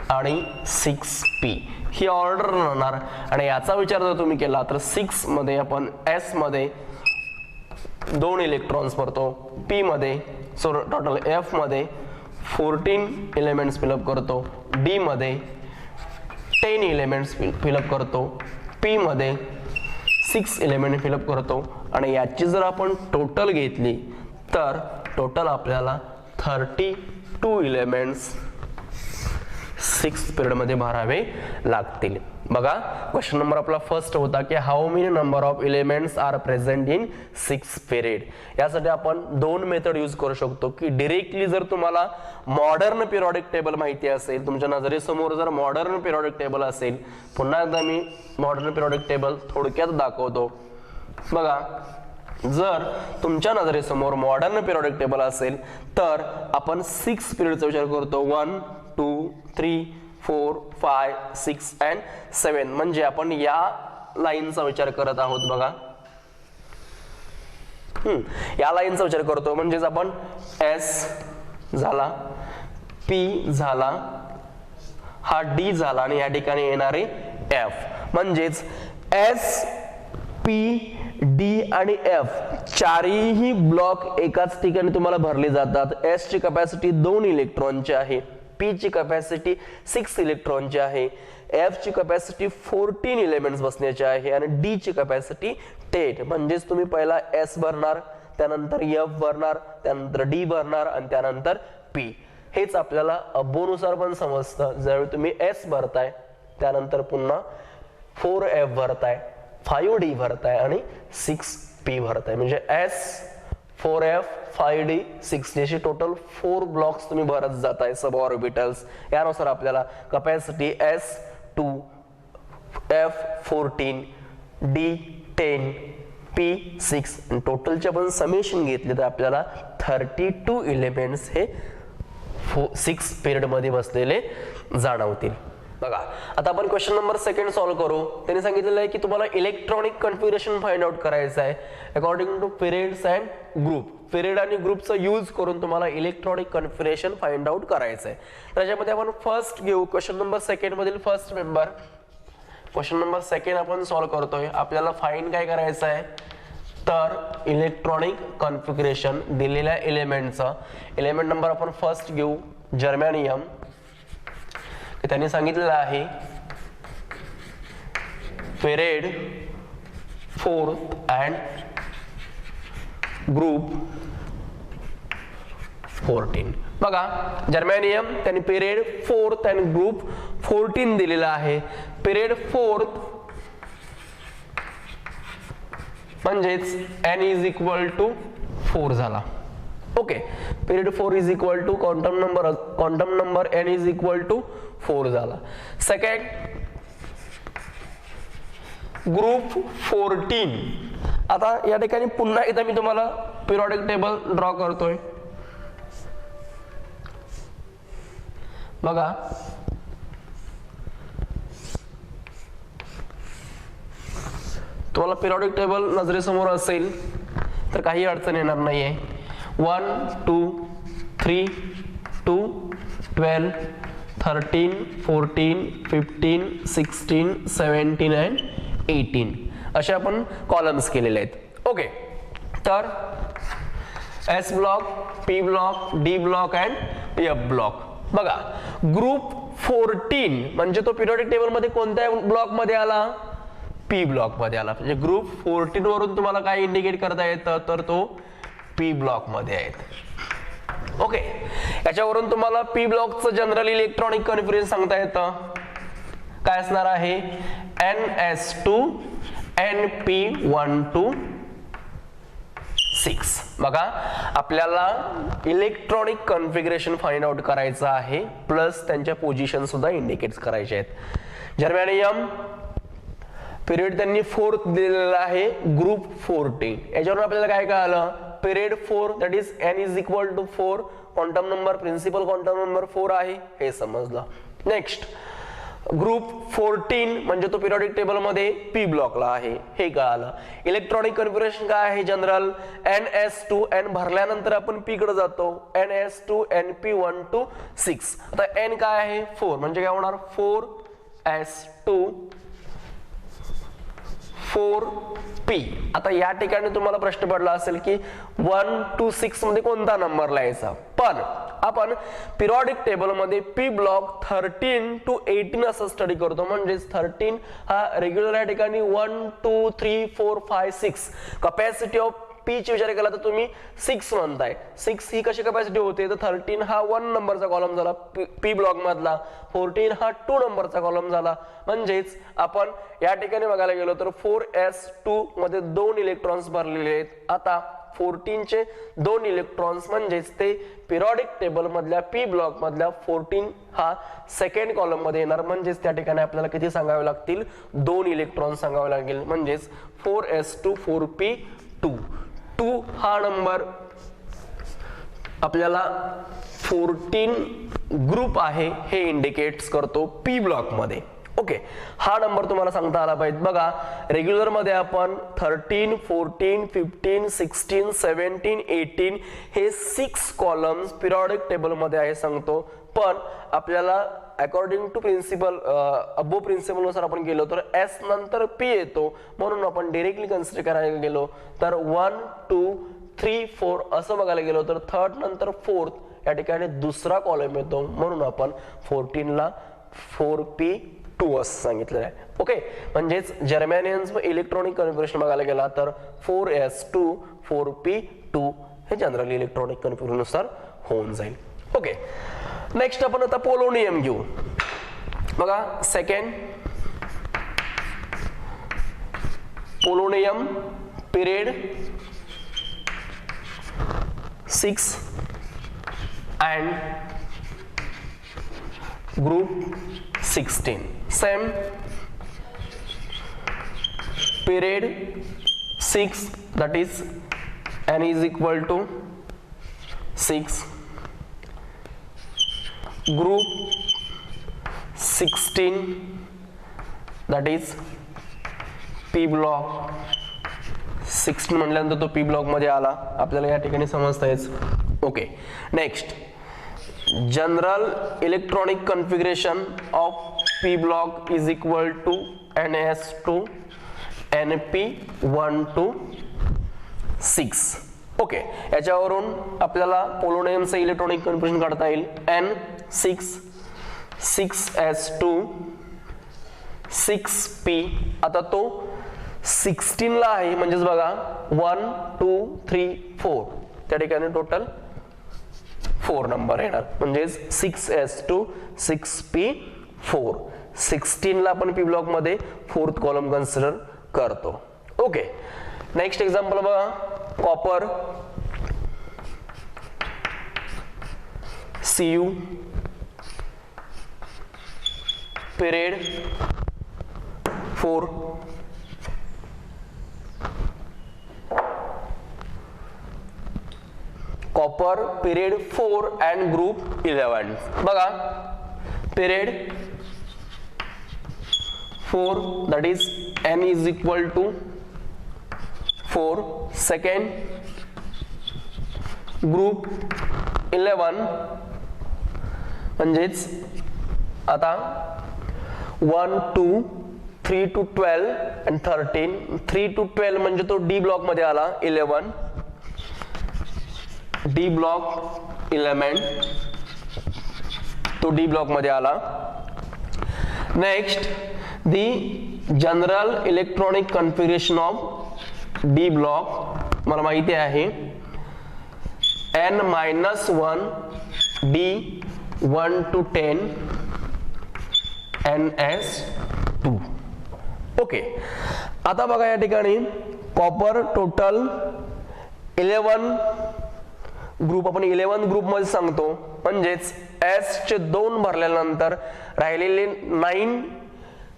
आणि 6p ही ऑर्डर राहणार. आणि याचा विचार जर तुम्ही केला तर 6 मध्ये आपण s मध्ये 2 इलेक्ट्रॉन्स भरतो, p मध्ये टोटल f मध्ये 14 एलिमेंट्स फिलअप करतो, d मध्ये 10 एलिमेंट्स फिलअप करतो, p मध्ये 6 एलिमेंट फिलअप करतो. आणि याची जर आपण टोटल घेतली तर टोटल आपल्याला 32 एलिमेंट्स 6th पिरियड मध्ये भरावे लागतील. बघा क्वेश्चन नंबर आपला फर्स्ट होता की how many number of elements are present in 6th period. यासाठी आपण 2 मेथड यूज करू शकतो की डायरेक्टली जर तुम्हाला मॉडर्न पिरियोडिक टेबल माहिती असेल, तुमच्या नजरेसमोर जर मॉडर्न पिरियोडिक टेबल असेल, पुन्हा एकदा मी मॉडर्न पिरियोडिक टेबल थोडक्यात दाखवतो. बघा जर तुमच्या नजरेसमोर मॉडर्न पिरियोडिक टेबल असेल तर आपण 6 पिरियडचा विचार करतो. 1 2 3 4 5 6 अँड 7 म्हणजे आपण या लाईनचा विचार करत आहोत बघा. या लाईनचा विचार करतो म्हणजेच आपण एस झाला, पी झाला, हा डी झाला आणि या ठिकाणी येणारे एफ म्हणजेच एस पी डी आणि एफ चारही ब्लॉक एकाच ठिकाणी तुम्हाला भरले जातात. एस ची कॅपॅसिटी 2 इलेक्ट्रॉनची आहे, पी ची कॅपॅसिटी 6 इलेक्ट्रॉनची आहे, एफ ची कॅपॅसिटी 14 एलिमेंट्स बसण्याची आहे आणि डी ची कॅपॅसिटी 10. म्हणजेच तुम्ही पहिला एस भरणार, त्यानंतर एफ भरणार, त्यानंतर डी भरणार आणि त्यानंतर पी. हेच आपल्याला अबोनुसार पण समजतं. ज्यावेळी तुम्ही एस भरताय त्यानंतर पुन्हा 4F भरताय, 5D भरताय आणि 6P भरताय. म्हणजे S 4F 5D 6D अशी टोटल 4 ब्लॉक्स तुम्ही भरत जाताय सब ऑर्बिटल्स. यानुसार आपल्याला capacity S 2, F 14, D 10, P 6 आणि टोटलचे आपण समेशन घेतले तर आपल्याला 32 एलिमेंट्स हे 6 पिरियड मध्ये बसलेले जाणवतील. बघा आता आपण क्वेश्चन नंबर 2 सॉल्व करू. त्यांनी सांगितलेलं आहे की तुम्हाला इलेक्ट्रॉनिक कॉन्फिगरेशन फाइंड आउट करायचं आहे according to periods and group. Period आणि ग्रुपचा यूज करून तुम्हाला इलेक्ट्रॉनिक कॉन्फिगरेशन फाइंड आउट करायचं आहे. त्याच्यामध्ये आपण फर्स्ट घेऊ क्वेश्चन नंबर 2 मधील फर्स्ट मेंबर. क्वेश्चन नंबर 2 आपण सॉल्व करतोय. आपल्याला फाइंड काय करायचं आहे तर इलेक्ट्रॉनिक कॉन्फिगरेशन दिलेल्या एलिमेंटचा. एलिमेंट नंबर आपण फर्स्ट घेऊ जर्मेनियम. त्यांनी सांगितलेलं आहे पिरियड 4th अँड ग्रुप 14. बघा जर्मेनियम त्यांनी पिरियड 4th अँड ग्रुप 14 दिलेला आहे. पिरियड 4th म्हणजेच n इज इक्वल टू 4 झाला. Okay, period 4 is equal to quantum number n is equal to 4 झाला. Second group 14. आता या ठिकाणी पुन्हा एकदा मी तुम्हाला पिरियडिक टेबल ड्रॉ करतोय. बघा तुम्हाला पिरियडिक टेबल नजरेसमोर असेल तर काही अडचण येणार नाहीये. 1 2 3 2 12 13 14 15 16 17 अँड 18 असे आपण कॉलम्स केलेले आहेत. ओके, तर S block, P block, D block and F block. बघा ग्रुप 14 म्हणजे तो पिरियडिक टेबल मध्ये कोणत्या ब्लॉक मध्ये आला, पी ब्लॉक मध्ये आला. म्हणजे ग्रुप 14 वरून तुम्हाला काय इंडिकेट करता येतं तर तो पी ब्लॉक मध्ये आहे. ओके, याच्यावरून तुम्हाला पी ब्लॉकचं जनरल इलेक्ट्रॉनिक कॉन्फिगरेशन सांगता येतं. काय असणार आहे NS2 NP12 6. बघा आपल्याला इलेक्ट्रॉनिक कॉन्फिगरेशन फाइंड आउट करायचं आहे प्लस त्यांच्या पोझिशन सुद्धा इंडिकेट करायचे आहेत. जर्मेनियम पिरियड त्यांनी 4th दिलेला आहे ग्रुप 14. याच्यावरून आपल्याला काय कळालं period 4 that is n is equal to 4. Quantum number principal quantum number 4 आहे हे समजलं. नेक्स्ट ग्रुप 14 म्हणजे तो पिरियडिक टेबल मध्ये पी ब्लॉकला आहे हे कळालं. इलेक्ट्रॉनिक कॉन्फिगरेशन काय आहे जनरल NS2 n भरल्यानंतर आपण पी कडे जातो NS2 NP12 6. आता n काय आहे 4 म्हणजे काय होणार 4S2 4P. आता या ठिकाणी तुम्हाला प्रश्न पडला असेल की 1 to 6 मध्ये कोणता नंबर लिहायचा, पण आपण पिरियडिक टेबल मध्ये पी ब्लॉक 13 to 18 असं स्टडी करतो. म्हणजे 13 हा रेग्युलर या ठिकाणी 1 2 3 4 5 6 कॅपॅसिटी ऑफ पी ची विचार केला तर तुम्ही 6 म्हणताय. 6 ही कशी कॅपॅसिटी होते तर 13 हा 1 नंबरचा कॉलम झाला पी ब्लॉक मधला, 14 हा 2 नंबरचा कॉलम झाला. म्हणजेच आपण या ठिकाणी बघायला गेलो तर 4s2 मध्ये 2 इलेक्ट्रॉन्स भरलेले आहेत. आता 14 चे 2 इलेक्ट्रॉन्स म्हणजेच ते पिरियडिक टेबल मधल्या पी ब्लॉक मधल्या 14 हा सेकंड कॉलम मध्ये येणार. म्हणजेच त्या ठिकाणी आपल्याला किती सांगावे लागतील 2 इलेक्ट्रॉन सांगावे लागेल. म्हणजेच 4s2 4p2 2 हा नंबर आपल्याला 14 ग्रुप आहे हे इंडिकेट्स करतो पी ब्लॉक मध्ये. ओके, हा नंबर तुम्हाला सांगता आला पाहिजे. बघा रेग्युलर मध्ये आपण 13, 14, 15, 16, 17, 18 हे 6 कॉलम्स पिरियडिक टेबल मध्ये आहे सांगतो. पण आपल्याला according to principle aufbau principle नुसार आपण गेलो तर एस नंतर पी येतो, म्हणून आपण डायरेक्टली कन्सिडर करायला गेलो तर 1, 2, 3, 4 असं बघायला गेलो तर थर्ड नंतर फोर्थ या ठिकाणी दुसरा कॉलम येतो, म्हणून आपण 14 ला 4p2 असं सांगितलेलं आहे. ओके, म्हणजेच जर्मेनियन्स व इलेक्ट्रॉनिक कन्फिगरेशन बघायला गेला तर 4s2 4p2 हे जनरल इलेक्ट्रॉनिक कन्फिगरेशन नुसार होऊन जाईल. ओके, नेक्स्ट आपण आता पोलोनियम घेऊ. बघा second polonium period 6 and group 16. Same period 6, that is n is equal to 6, group 16, that is p block 16 म्हटल्यानंतर तो p ब्लॉक मध्ये आला, आपल्याला या ठिकाणी समजतायच. Okay, next general electronic configuration of p block is equal to ns2 np1 to 6. ओके, याच्यावरून आपल्याला पोलोनियमचं इलेक्ट्रॉनिक कन्फिगरेशन काढता येईल. n6 6s2 6p. आता तो 16 ला आहे, म्हणजेच बघा 1 2 3 4 त्या ठिकाणी टोटल 4 नंबर येणार, म्हणजेच 6s2 6p4. 16 ला आपण पी ब्लॉक मध्ये फोर्थ कॉलम कन्सिडर करतो. ओके, नेक्स्ट एक्झाम्पल बघा copper Cu period 4, copper period 4 and group 11. बघा period 4 that is n is equal to 4. Second group 11 म्हणजेच आता 1 2 3 to 12 and 13. 3 to 12 म्हणजे तो डी ब्लॉक मध्ये आला. 11 डी ब्लॉक एलिमेंट तो डी ब्लॉक मध्ये आला. Next the general electronic configuration of D block मला माहिती आहे n-1 d 1 to 10 ns2. Okay, आता बघा या ठिकाणी कॉपर टोटल 11 ग्रुप आपण 11 ग्रुप मध्ये सांगतो, म्हणजेच एस चे 2 भरल्यानंतर राहिलेले 9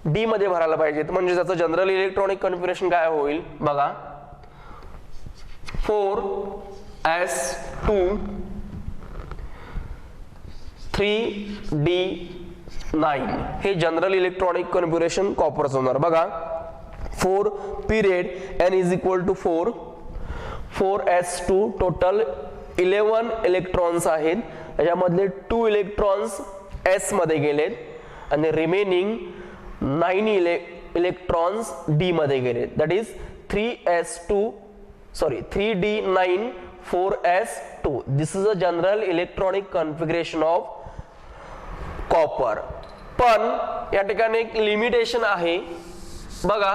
डी मध्ये भरायला पाहिजेत. म्हणजे त्याचं जनरल इलेक्ट्रॉनिक कन्फिगरेशन काय होईल बघा 4s2 3d9 हे जनरल इलेक्ट्रॉनिक कन्फिगरेशन कॉपरचं होणार. बघा 4 period n is equal to 4, 4s2 total 11 electrons आहेत, याच्यामधले 2 इलेक्ट्रॉन्स s मध्ये गेलेत आणि रिमेनिंग 9 इलेक्ट्रॉन्स d मध्ये गेलेत. That is 3d9 4s2. This is a general electronic configuration of copper. पण या ठिकाणी एक लिमिटेशन आहे बघा,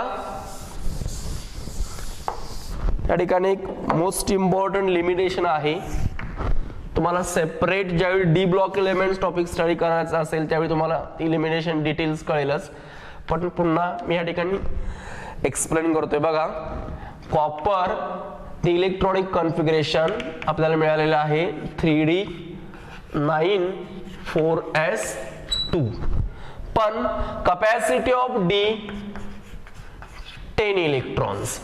या ठिकाणी एक मोस्ट इम्पॉर्टंट लिमिटेशन आहे. तुम्हाला सेपरेट ज्यावेळी D block elements topic study करायचा असेल त्यावेळी तुम्हाला ती लिमिटेशन डिटेल्स कळेलच, पण पुन्हा मी या ठिकाणी एक्सप्लेन करतोय. बघा कॉपर द इलेक्ट्रॉनिक कन्फिगरेशन आपल्याला मिळालेलं आहे 3d9 4s2, पण capacity of D 10 electrons.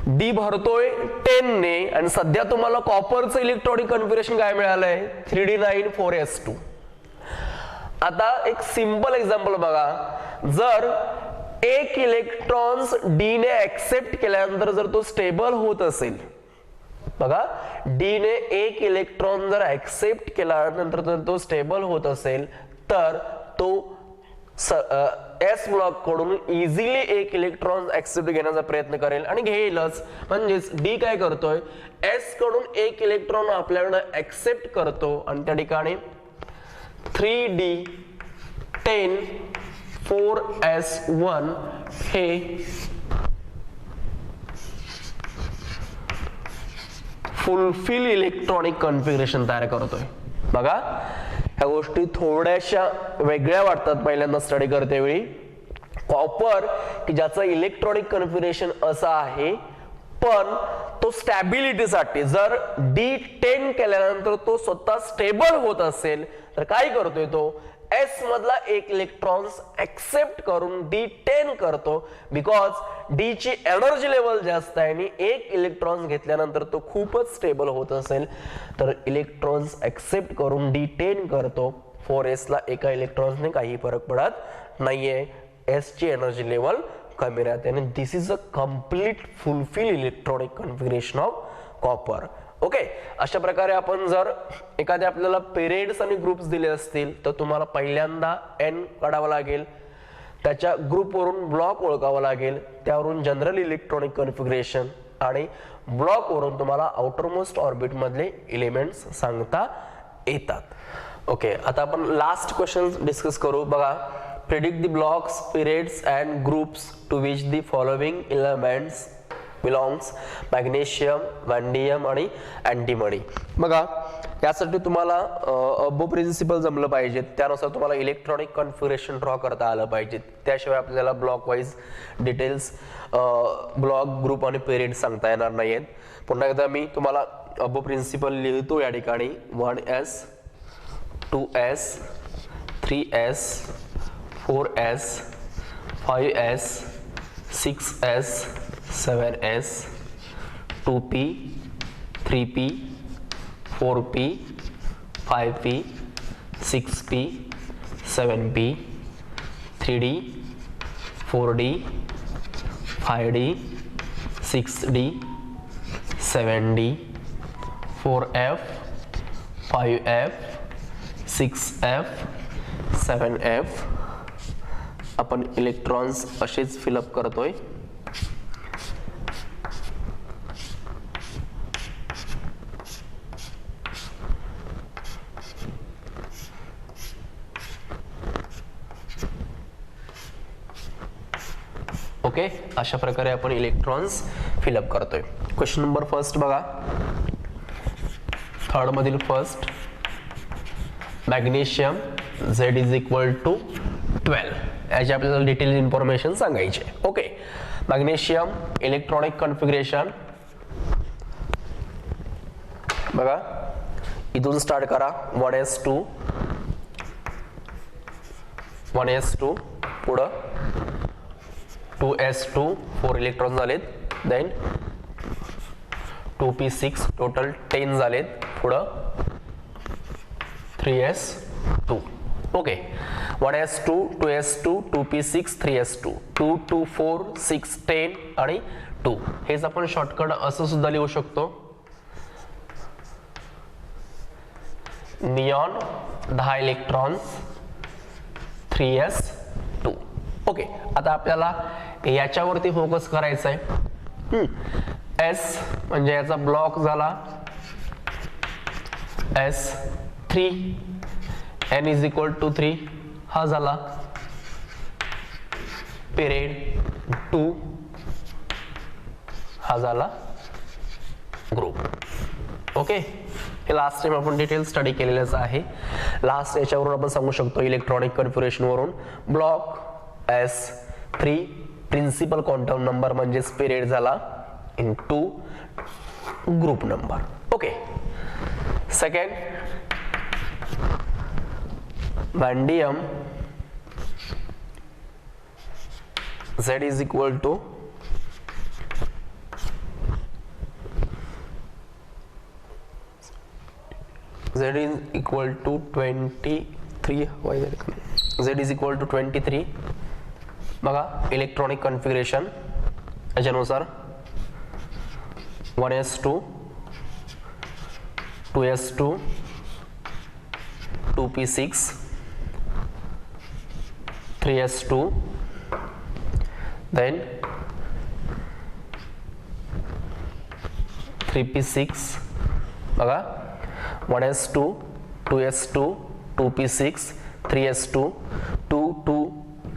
D भरतोय 10 ने आणि सध्या तुम्हाला कॉपरचं इलेक्ट्रॉनिक कन्फिगरेशन काय मिळालंय 3d9 4s2. आता एक सिंपल एक्झाम्पल बघा, जर एक इलेक्ट्रॉन्स डी ने ऍक्सेप्ट केल्यानंतर जर तो स्टेबल होत असेल, बघा डी ने एक इलेक्ट्रॉन जर ऍक्सेप्ट केल्यानंतर जर तो स्टेबल होत असेल तर तो एस ब्लॉक कडून इझिली एक इलेक्ट्रॉन ऍक्सेप्ट घेण्याचा प्रयत्न करेल आणि घेईलच. म्हणजेच डी काय करतोय, एस कडून एक इलेक्ट्रॉन आपल्याकडे ऍक्सेप्ट करतो आणि त्या ठिकाणी 3d10 4s1 हे फुलफिल इलेक्ट्रॉनिक कन्फिगरेशन तयार करतोय. बघा ह्या गोष्टी थोड्याशा वेगळ्या वाटतात पहिल्यांदा स्टडी करते वेळी. कॉपर की ज्याचं इलेक्ट्रॉनिक कन्फिगरेशन असं आहे, पण तो स्टॅबिलिटीसाठी जर D10 केल्यानंतर तो स्वतः स्टेबल होत असेल तर काय करतोय तो एस मधला एक इलेक्ट्रॉन्स ऍक्सेप्ट करून D10 करतो. बिकॉज डी ची एनर्जी लेवल जास्त आहे आणि एक इलेक्ट्रॉन्स घेतल्यानंतर तो खूपच स्टेबल होत असेल तर इलेक्ट्रॉन्स ऍक्सेप्ट करून D10 करतो. 4s ला एका इलेक्ट्रॉन्सने काही फरक पडत नाहीये, एस ची एनर्जी लेवल कमी राहते. आणि this is a complete fulfil electronic configuration of copper. Okay, अशा प्रकारे आपण जर एखाद्या आपल्याला पिरियड्स आणि ग्रुप्स दिले असतील तर तुम्हाला पहिल्यांदा एन काढावा लागेल, त्याच्या ग्रुपवरून ब्लॉक ओळखावा लागेल, त्यावरून जनरल इलेक्ट्रॉनिक कन्फिगरेशन आणि ब्लॉक वरून तुम्हाला आउटरमोस्ट ऑर्बिट मधले एलिमेंट्स सांगता येतात. ओके, आता आपण लास्ट क्वेश्चन डिस्कस करू. बघा, predict the blocks, periods and groups to which the following elements belongs, magnesium, vanadium आणि अँटीमनी. बघा यासाठी तुम्हाला अबो प्रिन्सिपल जमलं पाहिजे, त्यानुसार तुम्हाला इलेक्ट्रॉनिक कन्फिगरेशन ड्रॉ करता आलं पाहिजे. त्याशिवाय आपल्याला block wise details block, group आणि पिरियड सांगता येणार नाहीत. पुन्हा एकदा मी तुम्हाला अबो प्रिन्सिपल लिहितो या ठिकाणी. 1s 2s 3s 4s 5s 6s 7s 2p 3p 4p 5p 6p 7p 3d 4d 5d 6d 7d 4f 5f 6f 7f. आपण इलेक्ट्रॉन्स असेच फिलअप करतोय. ओके, अशा प्रकारे आपण इलेक्ट्रॉन्स फिलअप करतोय. क्वेश्चन नंबर फर्स्ट बघा, थर्ड मधील first, magnesium Z is equal to 12. याची आपल्याला डिटेल इन्फॉर्मेशन सांगायची. ओके, मॅग्नेशियम इलेक्ट्रॉनिक कन्फिगरेशन बघा, इथून स्टार्ट करा. 1s2 पुढं 2s2 4 इलेक्ट्रॉन झालेत, देन 2p6 टोटल 10 झालेत, पुढं 3s2. Okay, 1s2 2s2 2p6 3s2 2 2 4 6 10 आणि 2. हेच आपण शॉर्टकट असं सुद्धा लिहू शकतो. Neon 10 electrons 3s2. ओके, आता आपल्याला याच्यावरती फोकस करायचा आहे. S म्हणजे याचा ब्लॉक झाला S3, n is equal to 3 हा झाला पिरियड 2, हा झाला ग्रुप. ओके, हे लास्ट टाइम आपण डिटेल स्टडी केलेलंच आहे. लास्ट याच्यावरून आपण सांगू शकतो इलेक्ट्रॉनिक कन्फिगरेशन वरून block S3 principal quantum number म्हणजे पिरियड झाला into group number. Okay, second vanadium Z is equal to Z is equal to 23. Why Z is equal to 23. बघा इलेक्ट्रॉनिक कन्फिगरेशन याच्यानुसार 1s2 2s2 2p6 3s2 then 3p6 बघा 1s2 2s2 2p6 3s2 2 2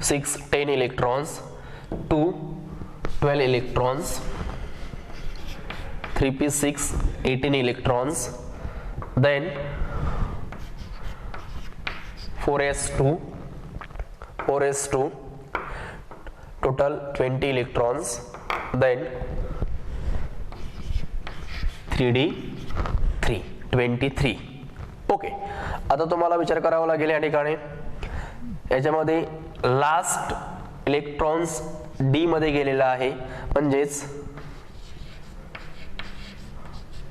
6 10 electrons 2 12 electrons 3p6 18 electrons then 4s2 total 20 electrons then 3d3 23. Okay, आता तुम्हाला विचार करावा लागेल या ठिकाणी याच्यामध्ये लास्ट इलेक्ट्रॉन्स डी मध्ये गेलेला आहे म्हणजेच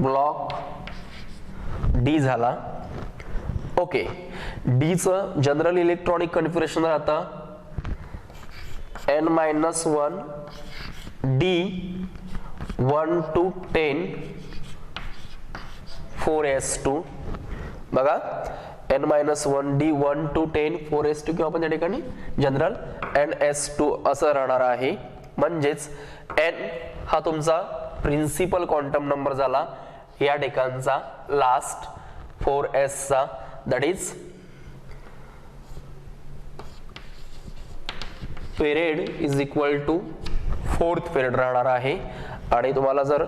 ब्लॉक डी झाला. ओके, डी चं जनरल इलेक्ट्रॉनिक कन्फिगरेशन राहतं n-1 d 1 to 10 4s2 बघा n-1 d 1 to 10 4s2 किंवा आपण या ठिकाणी जनरल ns2 असं राहणार आहे. म्हणजेच n हा तुमचा प्रिन्सिपल क्वांटम नंबर झाला या ठिकाणचा लास्ट 4s चा, that is period is equal to 4th period राहणार आहे. आणि तुम्हाला जर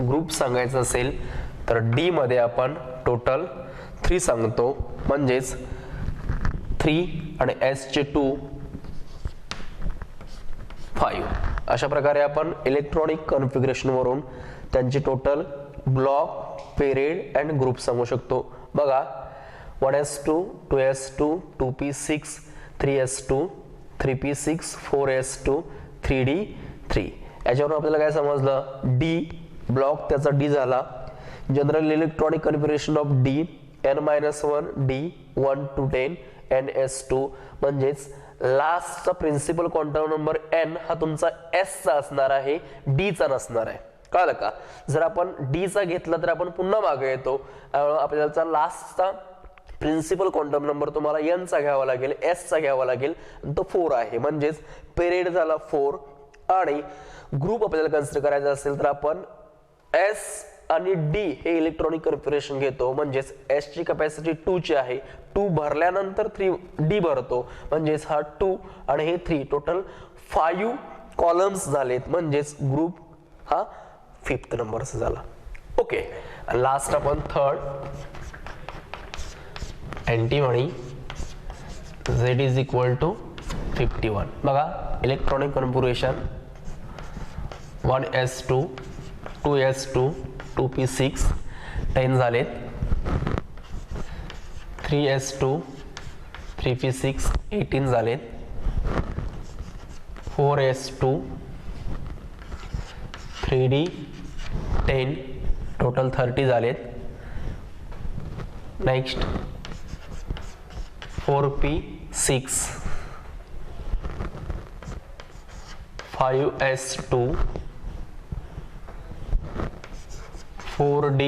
ग्रुप सांगायचा असेल तर डी मध्ये आपण टोटल 3 सांगतो म्हणजेच 3 आणि एस चे 2 5. अशा प्रकारे आपण इलेक्ट्रॉनिक कन्फिगरेशन वरून त्यांची total block period and group सांगू शकतो. बघा 1s2 2s2 2p6 3s2 3p6 4s2 3d3. याच्यावरून आपल्याला काय समजलं, डी ब्लॉक त्याचा डी झाला. General electronic configuration of D n-1 d 1 to 10 ns2 म्हणजेच लास्टचा प्रिन्सिपल क्वांटम नंबर n हा तुमचा s चा असणार आहे, d चा नसणार आहे. कळलं का? जर आपण d चा घेतला तर आपण पुन्हा मागे येतो. आपल्याला लास्टचा प्रिन्सिपल क्वांटम नंबर तुम्हाला n चा घ्यावा लागेल, s चा घ्यावा लागेल, तो 4 आहे. म्हणजेच पिरियड झाला 4. आणि ग्रुप आपल्याला कन्सिडर करायचा असेल तर आपण s आणि d हे इलेक्ट्रॉनिक कन्फिगरेशन घेतो. म्हणजेच s ची कॅपॅसिटी 2 ची आहे, 2 भरल्यानंतर 3d भरतो म्हणजेच हा 2 आणि हे 3 टोटल 5 कॉलम्स झालेत. म्हणजेच ग्रुप हा 5th नंबरचा झाला. ओके, लास्ट आपण third antimony z is equal to 51. बघा electronic configuration 1s2 2s2 2p6 10 झालेत, 3s2 3p6 18 झालेत, 4s2 3d 10 टोटल 30 झालेत. नेक्स्ट 4p6 5s2 4d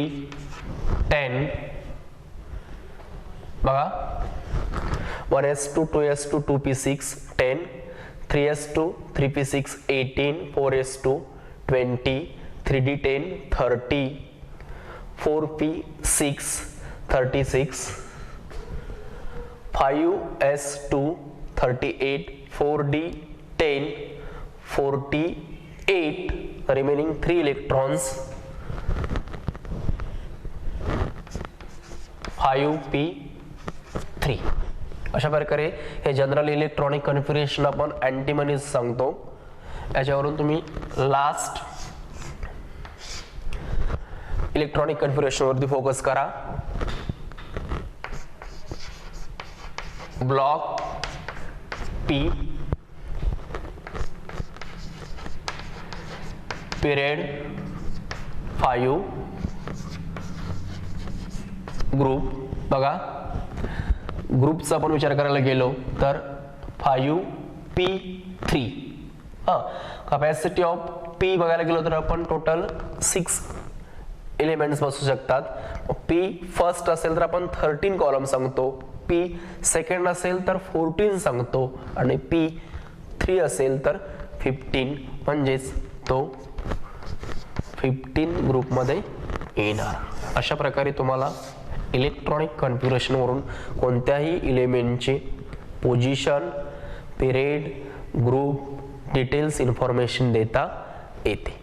10 बघा 1s2 2s2 2p6 10 3s2 3p6 18 4s2 20 3d10 30 4p6 36 5s2 38 4d10 48 remaining 3 electrons 5p3. अशा प्रकारे हे जनरल इलेक्ट्रॉनिक कन्फिगरेशन आपण अँटीमनीज सांगतो. याच्यावरून तुम्ही लास्ट इलेक्ट्रॉनिक कन्फिगरेशन वरती फोकस करा. ब्लॉक पी पिरियड 5 ग्रुप बघा, ग्रुपचा आपण विचार करायला गेलो तर 5p3 कॅपॅसिटी ऑफ p बघायला गेलो तर आपण टोटल 6 एलिमेंट्स बसू शकतात. p फर्स्ट असेल तर आपण 13 कॉलम सांगतो, p सेकंड असेल तर 14 सांगतो आणि p 3 असेल तर 15, म्हणजेच तो 15 ग्रुपमध्ये येणार. अशा प्रकारे तुम्हाला इलेक्ट्रॉनिक कॉन्फिगरेशन वरून कोणत्याही एलिमेंटचे position, period, group, details information देता येते.